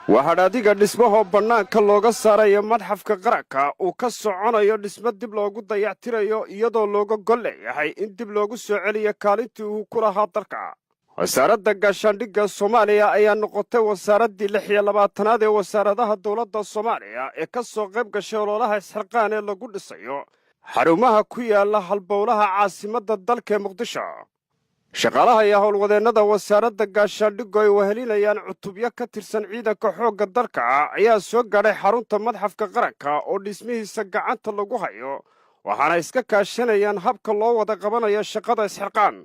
وهذا دسمه بناanka looga saarayo madxafka qaranka uu ka soconayo dhismo dib loogu dayactirayo iyadoo looga gol leeyahay in dib loogu soo celiyo kaalintii uu ku lahaa dalka. wasaaradda gaashaandhigga Soomaaliya ayaa noqotay wasaaradii 26aad ee wasaaradaha dawladda Soomaaliya ee ka soo qayb gashay ololaha isxilqaan ee lagu dhisayo xarumaha ku yaala halbowlaha caasimadda dalka Muqdisho. shaqaalaha iyo howlwadeennada wasaaradda gaashaandhiggu ay wehelinayaan cutubyo ka tirsan ciidanka xoogga dalka ayaa soo gaadhay xarunta madxafka qaranka oo dhismihiisa gacanta lagu hayo waxaana iska kaashanayaan habka loo wada qabanayo shaqada isxilqaan.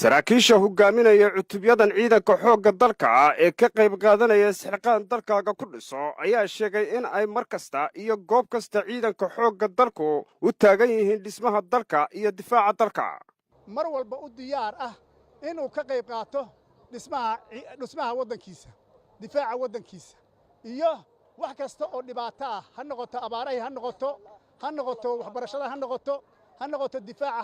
saraakiisha hogaaminaya cutubyadan ciidanka xoogga dalka ee ka qayb qaadanaya isxilqaan dalkaaga ku dhiso ayaa sheegay in ay mar kasta iyo goob kasta ciidanka xoogga dalku u taagan yihiin dhismaha dalka iyo difaaca dalka. mar walba u diyaar ah inuu ka qayb qaato dhismaha waddankiisa difaaca waddankiisa iyo wax kasta oo dhibaato ah ha noqoto abaaraha ha noqoto waxbarashada ha noqoto difaaca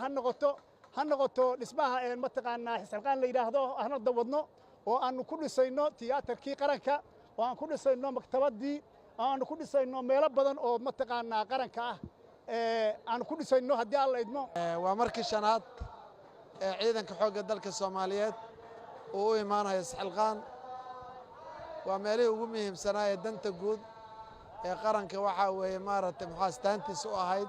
ha noqoto dhismaha mataqaanaa isxilqaan la yiraahdo ahna dawadno oo aanu ku dhisayno tiyaatarkii qaranka oo aan ku dhisayno maktabadii oo aanu ku dhisayno meelo badan oo mataqaanaa qaranka ah aanu ku dhisayno haddii alla idmo. waa markii shanaad ciidanka xoogga dalka Soomaaliyeed oo u imaanaya isxilqaan waa meelihii ugu muhiimsanaa ee danta guud ee qaranka waxa weeye maaragtay dantiisa u ahayd.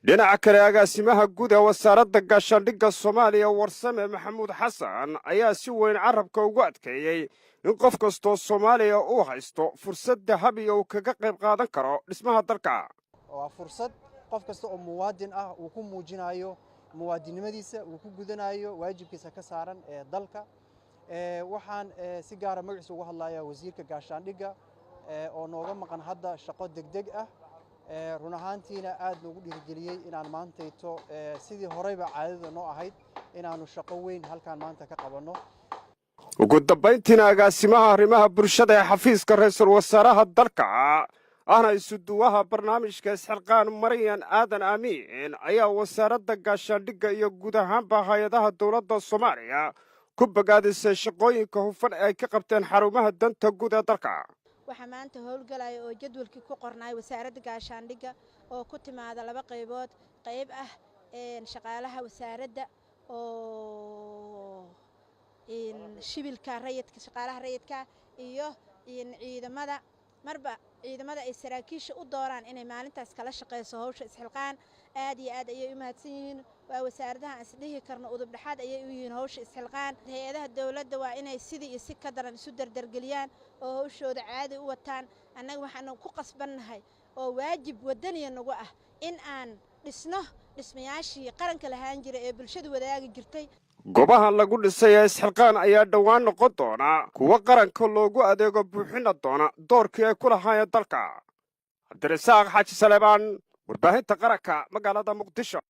dhinaca kale agaasimaha guud ee wasaaradda gaashaandhigga Soomaaliya warsame Maxamuud Xasan ayaa si weyn carabka ugu adkeeyay in qof kastoo Soomaaliya uu haysto fursad dahabi uu kaga qayb qaadan karo dhismaha dalka. waa fursad qof kasta oo muwaadin ah uu ku muujinayo muwaadinimadiisa uu ku gudanayo waajibkiisa ka saaran ee dalka. waxaan si gaar ah magaciisa ugu hadlayaa wasiirka gaashaandhigga oo nooga maqan hadda shaqo degdeg ah. run ahaantiina aad loogu dhiirigeliyey inaan maantayto sidii horeyba caadada noo ahayd inaanu shaqo weyn halkaan maanta ka qabanno. ugu dambayntiina agaasimaha arrimaha bulshada ee xafiiska ra'iisul wasaaraha dalka ahna isuduwaha barnaamijka isxilqaan Maryan Aadan Amiin ayaa wasaaradda gaashaandhigga iyo guud ahaanba hay'adaha dawladda Soomaaliya ku bogaadisay shaqooyinka hufan ay ka qabteen xarumaha danta guud ee dalka. waxaa maanta howlgalaya oo jadwalkii ku qornay wasaaradda gaashaandhigga oo ku timaada laba qaybood qayb ah shaqaalaha wasaaradda oo shibilka rayidka shaqaalaha rayidka iyo ciidamada marba ciidamada ay saraakiisha u dooraan inay maalintaas kala shaqeyso hawsha isxilqaan aad iyo aad ayay u mahadsan yihiin. waa wasaaradaha aan isdhihi karno udub dhaxaad ayay u yihiin hawsha isxilqaan. hay'adaha dawladda waa inay sidii iyo si ka daran isu dardargeliyaan oo hawshooda caadi u wataan. annaga waxaan ku qasbannahay oo waajib wadaniya nagu ah in aan dhisno dhismayaashii qaranka lahaan jiray ee bulshada wadaagi jirtay. goobaha lagu dhisay isxilqaan ayaa dhawaan noqon doona kuwa qaranka loogu adeego buuxina doona doorkii ay ku lahaayeen dalka. Cabdirasaaq Xaaji Saleebaan warbaahinta qaranka magaalada Muqdisho.